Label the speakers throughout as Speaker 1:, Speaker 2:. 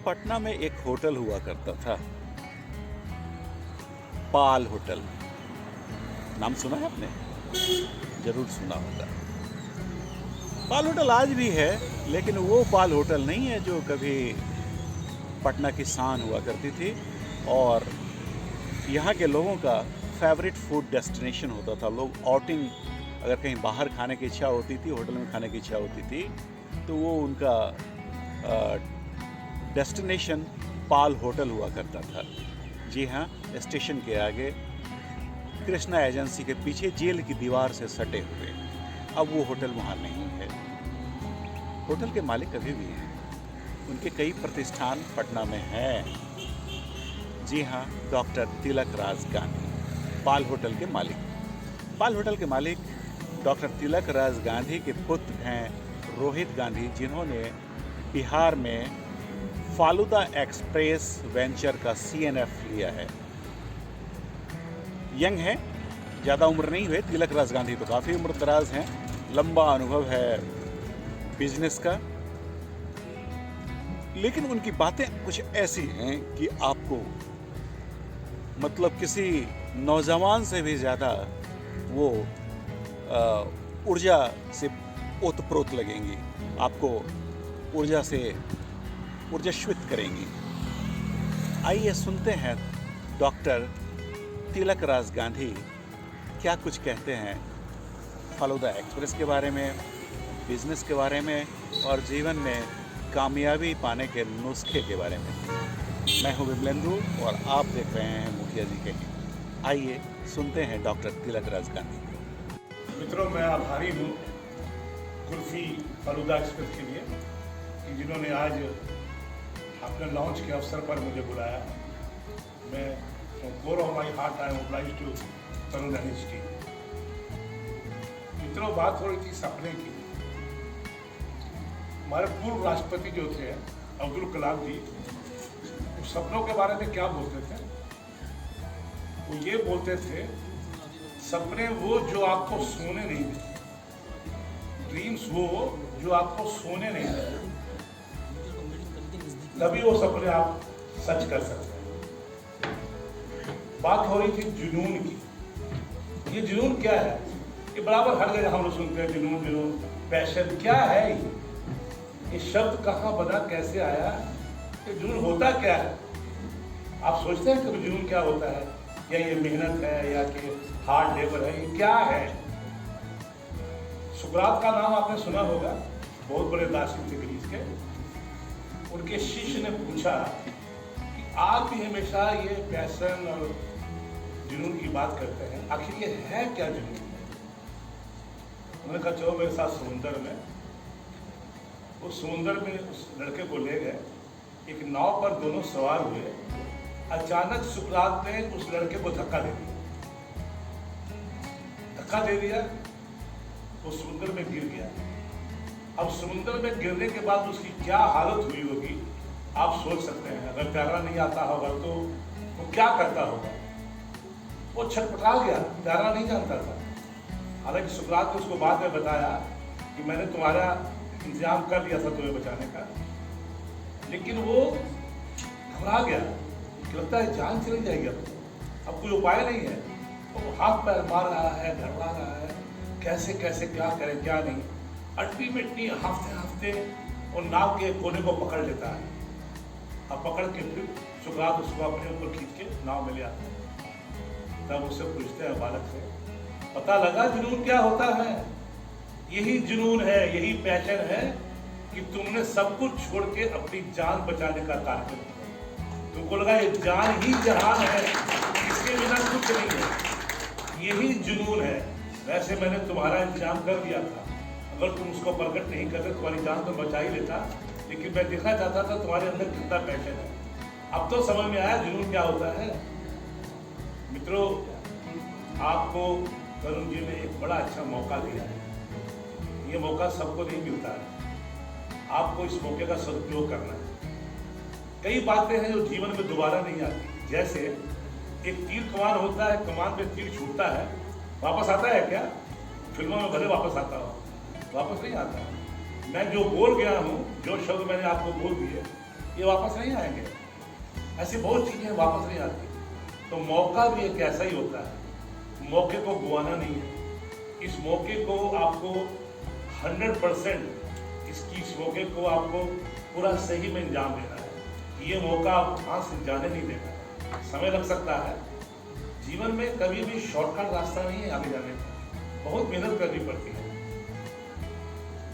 Speaker 1: पटना में एक होटल हुआ करता था, पाल होटल। नाम सुना है आपने? जरूर सुना होगा। पाल होटल आज भी है, लेकिन वो पाल होटल नहीं है जो कभी पटना की शान हुआ करती थी और यहाँ के लोगों का फेवरेट फूड डेस्टिनेशन होता था। लोग आउटिंग अगर कहीं बाहर खाने की इच्छा होती थी, होटल में खाने की इच्छा होती थी, तो वो उनका डेस्टिनेशन पाल होटल हुआ करता था। जी हाँ, स्टेशन के आगे कृष्णा एजेंसी के पीछे जेल की दीवार से सटे हुए। अब वो होटल वहाँ नहीं है। होटल के मालिक अभी भी हैं, उनके कई प्रतिष्ठान पटना में हैं। जी हाँ, डॉक्टर तिलक राज गांधी पाल होटल के मालिक। पाल होटल के मालिक डॉक्टर तिलक राज गांधी के पुत्र हैं रोहित गांधी, जिन्होंने बिहार में फालूदा एक्सप्रेस वेंचर का CNF लिया है। यंग है, ज़्यादा उम्र नहीं हुए। तिलक राज गांधी तो काफ़ी उम्र दराज हैं, लंबा अनुभव है बिजनेस का। लेकिन उनकी बातें कुछ ऐसी हैं कि आपको मतलब किसी नौजवान से भी ज़्यादा वो ऊर्जा से ओतप्रोत लगेंगी, आपको ऊर्जा से ऊर्जाश्वित करेंगी। आइए सुनते हैं डॉक्टर तिलक राज गांधी क्या कुछ कहते हैं फालूदा एक्सप्रेस के बारे में, बिजनेस के बारे में और जीवन में कामयाबी पाने के नुस्खे के बारे में। मैं हूं विमलेंदु और आप देख रहे हैं मुखिया जी कहीं। आइए सुनते हैं डॉक्टर तिलक राज गांधी।
Speaker 2: मित्रों, मैं आभारी हूँ कुल्फी फालूदा एक्सप्रेस के लिए कि जिन्होंने आज अपने लॉन्च के अवसर पर मुझे बुलाया। मैं from core of my heart I am obliged to Tarun and his team. मित्रों, बात हो रही थी सपने की। हमारे पूर्व राष्ट्रपति जो थे अब्दुल कलाम जी, वो सपनों के बारे में क्या बोलते थे? वो ये बोलते थे, सपने वो जो आपको सोने नहीं देते, ड्रीम्स वो जो आपको सोने नहीं देते, तभी वो सपने आप सच कर सकते हैं। बात हो रही थी जुनून की। ये जुनून क्या है? ये बराबर हर जगह हम लोग सुनते हैं, जुनून जुनून, पैशन। क्या है ये शब्द कहाँ बना, कैसे आया? ये जुनून होता क्या है? आप सोचते हैं कि जुनून क्या होता है? या ये मेहनत है या कि हार्ड लेबर है? ये क्या है? सुकरात का नाम आपने सुना होगा, बहुत बड़े दार्शनिक थे ग्रीस के। उनके शिष्य ने पूछा कि आप भी हमेशा ये पैशन और जुनून की बात करते हैं, आखिर ये है क्या जुनून? उन्होंने कहा, चलो मेरे साथ समुंदर में। वो समुंदर में उस लड़के को ले गए, एक नाव पर दोनों सवार हुए। अचानक सुकरात ने उस लड़के को धक्का दे दिया। वो समुद्र में गिर गया। अब समुद्र में गिरने के बाद उसकी क्या हालत हुई होगी आप सोच सकते हैं। अगर तैरना नहीं आता होगा तो वो क्या करता होगा? वो छटपटा गया, तैरना नहीं जानता था। हालांकि सुकरात ने उसको बाद में बताया कि मैंने तुम्हारा इंतजाम कर दिया था तुम्हें बचाने का, लेकिन वो घबरा गया कि लगता है जान चली जाएगी, अब कोई उपाय नहीं है। वो हाथ पैर मार रहा है, घबरा रहा है, कैसे कैसे क्या करे क्या नहीं। अल्टीमेटली हफ्ते वो नाव के कोने को पकड़ लेता है। अब पकड़ के फिर सुकरात उसको अपने ऊपर खींच के नाव में ले आता है। तब उससे पूछते हैं बालक से, पता लगा जुनून क्या होता है? यही जुनून है, यही पैशन है कि तुमने सब कुछ छोड़ के अपनी जान बचाने का कार्य किया। तुमको लगा ये जान ही जहान है, इसके बिना कुछ नहीं है, यही जुनून है। वैसे मैंने तुम्हारा इंतजाम कर दिया था, अगर तुम उसको प्रकट नहीं करते तुम्हारी जान तो बचा ही लेता, लेकिन मैं देखना चाहता था तुम्हारे अंदर कितना पैशन है। अब तो समझ में आया जुनून क्या होता है। मित्रों, आपको तरुण जी ने एक बड़ा अच्छा मौका दिया है। ये मौका सबको नहीं मिलता है, आपको इस मौके का सदुपयोग करना है। कई बातें हैं जो जीवन में दोबारा नहीं आती। जैसे एक तीर कमान होता है, कमान पे तीर छूटता है, वापस आता है क्या? फिल्मों में भले वापस आता हो, वापस नहीं आता। मैं जो बोल गया हूँ, जो शब्द मैंने आपको बोल दिए, ये वापस नहीं आएंगे। ऐसी बहुत चीज़ें वापस नहीं आती। तो मौका भी एक ऐसा ही होता है, मौके को गुआना नहीं है। इस मौके को आपको 100% इस मौके को आपको पूरा सही में अंजाम देना है। ये मौका आप हाथ से जाने नहीं देना है। समय लग सकता है, जीवन में कभी भी शॉर्टकट रास्ता नहीं है आगे जाने का, बहुत मेहनत करनी पड़ती है।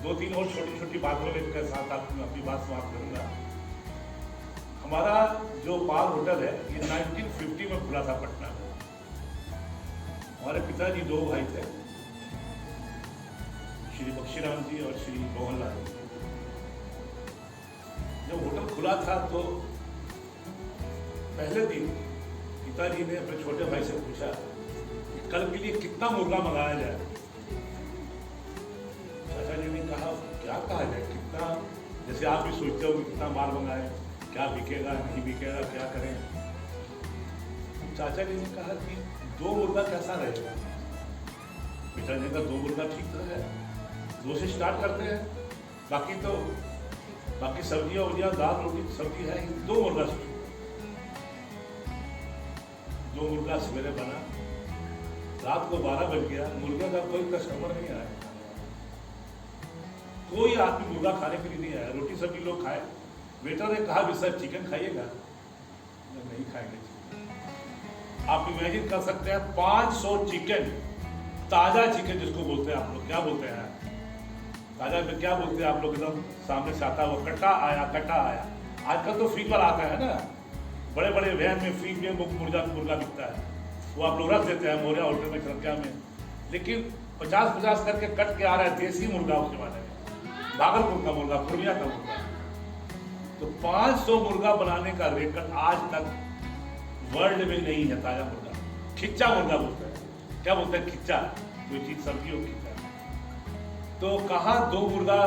Speaker 2: 2-3 और छोटी छोटी बातों के साथ आपको अपनी बात समाप्त करूंगा। हमारा जो पाल होटल है ये 1950 में खुला था पटना में। हमारे पिताजी 2 भाई थे, श्री बख्शीराम जी और श्री मोहनलाल जी। जब होटल खुला था तो पहले दिन पिताजी ने अपने छोटे भाई से पूछा कि कल के लिए कितना मुर्गा मंगाया जाए। चाचा जी ने कहा क्या कहा जाए, कितना, जैसे आप भी सोचते हो कि कितना माल मंगाए, क्या बिकेगा नहीं बिकेगा, क्या करें। चाचा जी ने कहा कि 2 मुर्गा कैसा रहेगा। पिताजी ने कहा 2 मुर्गा ठीक तो है, 2 से स्टार्ट करते हैं, बाकी सब्जियां उब्जियां दाल रोटी सब्जी है, 2 मुर्गा। 2 मुर्गा सवेरे बना, रात को 12 बज गया, मुर्गे का कोई कस्टमर नहीं आया, कोई आदमी मुर्गा खाने के लिए नहीं आया। रोटी सब्जी लोग खाए। वेटर ने कहा भी सर चिकन खाइएगा, नहीं खाएंगे। आप इमेजिन कर सकते हैं 500 चिकन, ताजा चिकन जिसको बोलते हैं आप लोग, क्या बोलते हैं ताजा में, क्या बोलते हैं आप लोग, एकदम सामने से आता हुआ कटा आया। आजकल तो फ्रीज पर आता है ना, बड़े बड़े वैन में फ्रीज में मुर्गा बिकता है, वो आप लोग रख देते हैं मोरिया होटल में, खरकिया में। लेकिन 50-50 करके कट के आ रहा है देसी मुर्गा उस जमाने में, भागलपुर का मुर्गा, पूर्णिया का मुर्गा। तो 500 मुर्गा बनाने का रिकॉर्ड आज तक वर्ल्ड में नहीं है। ताजा मुर्गा, खिच्चा मुर्गा बोलते हैं, क्या बोलते हैं खिच्चा, कोई चीज सब्जी हो खिच्चा। तो कहाँ 2 मुर्गा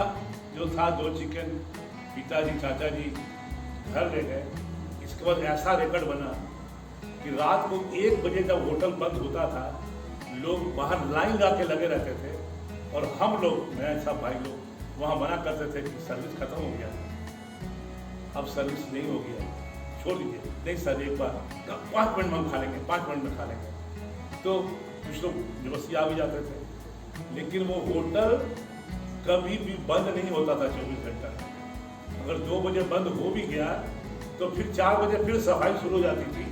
Speaker 2: जो था, 2 चिकन पिताजी चाचा जी घर ले गए। इसके बाद ऐसा रिकॉर्ड बना कि रात को 1 बजे जब होटल बंद होता था, लोग बाहर लाइन ला के लगे रहते थे, और हम लोग, मैं सब भाई लोग वहाँ मना करते थे कि सर्विस खत्म हो गया, अब सर्विस नहीं हो गया, छोड़ दीजिए। नहीं सर एक बार 5 मिनट में हम खा लेंगे, 5 मिनट में खा लेंगे। तो कुछ लोग जबरदस्ती आ भी जाते थे, लेकिन वो होटल कभी भी बंद नहीं होता था 24 घंटा। अगर 2 बजे बंद हो भी गया तो फिर 4 बजे फिर सफाई शुरू हो जाती थी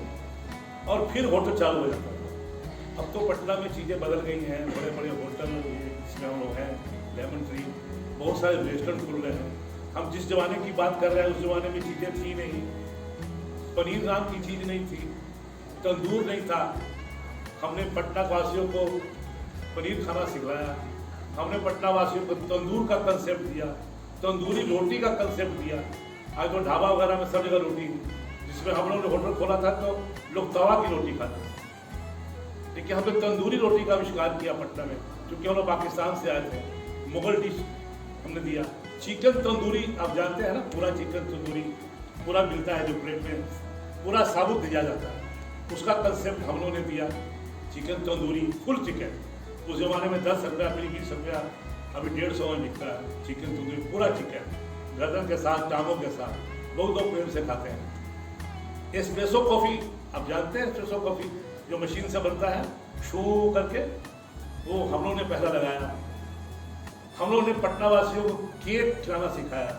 Speaker 2: और फिर होटल चालू हो जाता था। अब तो पटना में चीज़ें बदल गई हैं, बड़े बड़े होटल इसमें हम लोग हैं, लेमन ट्री, बहुत सारे रेस्टोरेंट खुल रहे हैं। हम जिस जमाने की बात कर रहे हैं उस जमाने में चीज़ें थी नहीं, पनीर नाम की चीज़ नहीं थी, तंदूर नहीं था। हमने पटना वासियों को पनीर खाना सिखलाया, हमने पटना वासियों को तंदूर का कंसेप्ट दिया, तंदूरी रोटी का कंसेप्ट दिया। आज तो ढाबा वगैरह में सब जगह रोटी, जिसमें हम लोगों ने होटल खोला था तो लोग तवा की रोटी खाते थे, लेकिन हमने तंदूरी रोटी का आविष्कार किया पटना में, क्योंकि हम लोग पाकिस्तान से आए थे। मुगल डिश हमने दिया, चिकन तंदूरी, आप जानते हैं ना, पूरा चिकन तंदूरी पूरा मिलता है जो प्लेट में पूरा साबुत दिया जाता है, उसका कंसेप्ट हम लोगों ने दिया। चिकन तंदूरी फुल चिकन, उस जमाने में 10 रुपया, फिर 20 रुपया, अभी 150 में बिकता है चिकन तंदूरी, पूरा चिकन गर्दन के साथ, टांगों के साथ, लोग प्रेम से खाते हैं। एस्प्रेसो कॉफ़ी, आप जानते हैं एस्प्रेसो कॉफ़ी जो मशीन से बनता है शू करके, वो हम लोगों ने पहला लगाया। हम लोगों ने पटना वासियों को केक खिलाना सिखाया।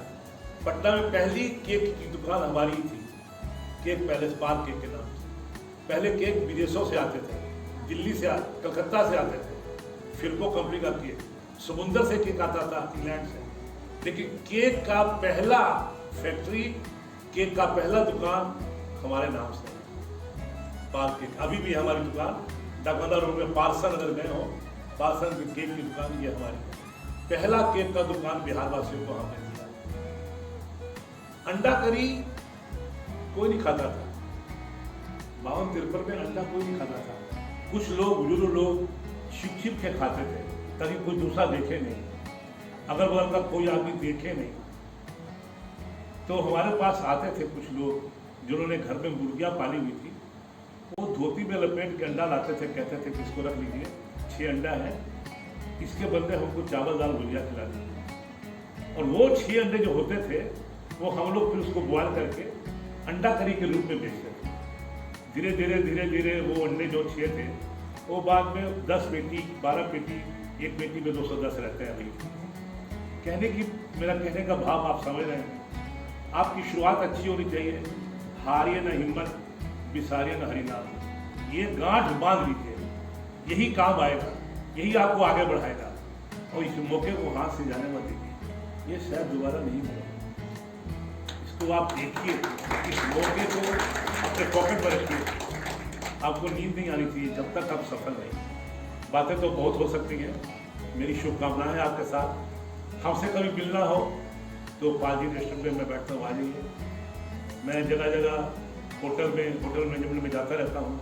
Speaker 2: पटना में पहली केक की दुकान हमारी थी, केक पैलेस, पार्क केक के नाम से। पहले केक विदेशों से आते थे, दिल्ली से, कलकत्ता से आते थे, फिल्को कंपनी का केक, समुंदर से केक आता था, इंग्लैंड से। लेकिन केक का पहला फैक्ट्री, केक का पहला दुकान हमारे नाम से, पार्क केक। अभी भी हमारी दुकान डाकबंगला रोड में, पार्सल अगर गए हो, पार्सल की केक की दुकान ये हमारी है। पहला केक का दुकान बिहार वासियों को हमने दिया। अंडा करी कोई नहीं खाता था, 52-53 में अंडा कोई नहीं खाता था। कुछ लोग, बुजुर्ग लोग छिप के खाते थे ताकि कोई दूसरा देखे नहीं, अगर बगल का कोई आदमी देखे नहीं। तो हमारे पास आते थे कुछ लोग जिन्होंने घर में मुर्गियाँ पाली हुई थी, वो धोती में लपेट के अंडा लाते थे, कहते थे कि इसको रख लीजिए, 6 अंडा है, इसके बदले हमको चावल दाल भुजिया खिला दीजिए। और वो 6 अंडे जो होते थे वो हम लोग फिर उसको बॉयल करके अंडा करी के रूप में बेचते थे। धीरे धीरे वो अंडे जो 6 थे वो बाद में 10 पेटी 12 पेटी, एक पेटी में 210 रहते हैं अभी। मेरा कहने का भाव आप समझ रहे हैं। आपकी शुरुआत अच्छी होनी चाहिए। हारिए न हिम्मत, बिसारिए न हरिनाम। ये गांठ बांध लीजिए, यही काम आएगा, यही आपको आगे बढ़ाएगा। और इस मौके को हाथ से जाने मत दीजिए, ये शायद दोबारा नहीं होगा। इसको आप देखिए, इस मौके को अपने पॉकेट में रखिए। आपको नींद नहीं आनी चाहिए जब तक आप सफल नहीं। बातें तो बहुत हो सकती हैं। मेरी शुभकामनाएं हैं आपके साथ। हमसे कभी मिलना हो तो पालजी रेस्टोरेंट में मैं बैठता हूँ, आ जाइए। मैं जगह जगह होटल मैनेजमेंट में जाता रहता हूँ,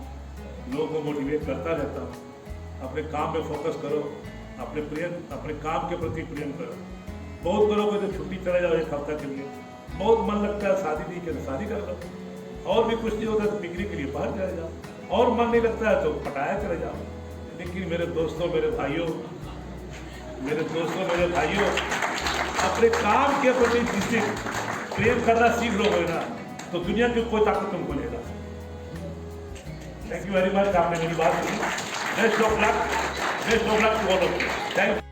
Speaker 2: लोगों को मोटिवेट करता रहता हूँ। अपने काम पे फोकस करो, अपने काम के प्रति प्रेम करो। बहुत लोगों को तो छुट्टी चले जाओ 1 हफ्ता के लिए, बहुत मन लगता है शादी नहीं कर, शादी कर लो। और भी कुछ नहीं होता तो पिकनिक के लिए बाहर चले जाओ, और मन नहीं लगता है तो पटाया चले जाओ। लेकिन मेरे दोस्तों मेरे भाइयों, अपने काम के प्रति जिससे प्रेम करना सीख लोगे ना तो दुनिया की कोई ताकत तुमको नहीं ला सकती। थैंक यू वेरी मच, आपने मेरी बात सुनी। Best of luck to all of you. Thank you.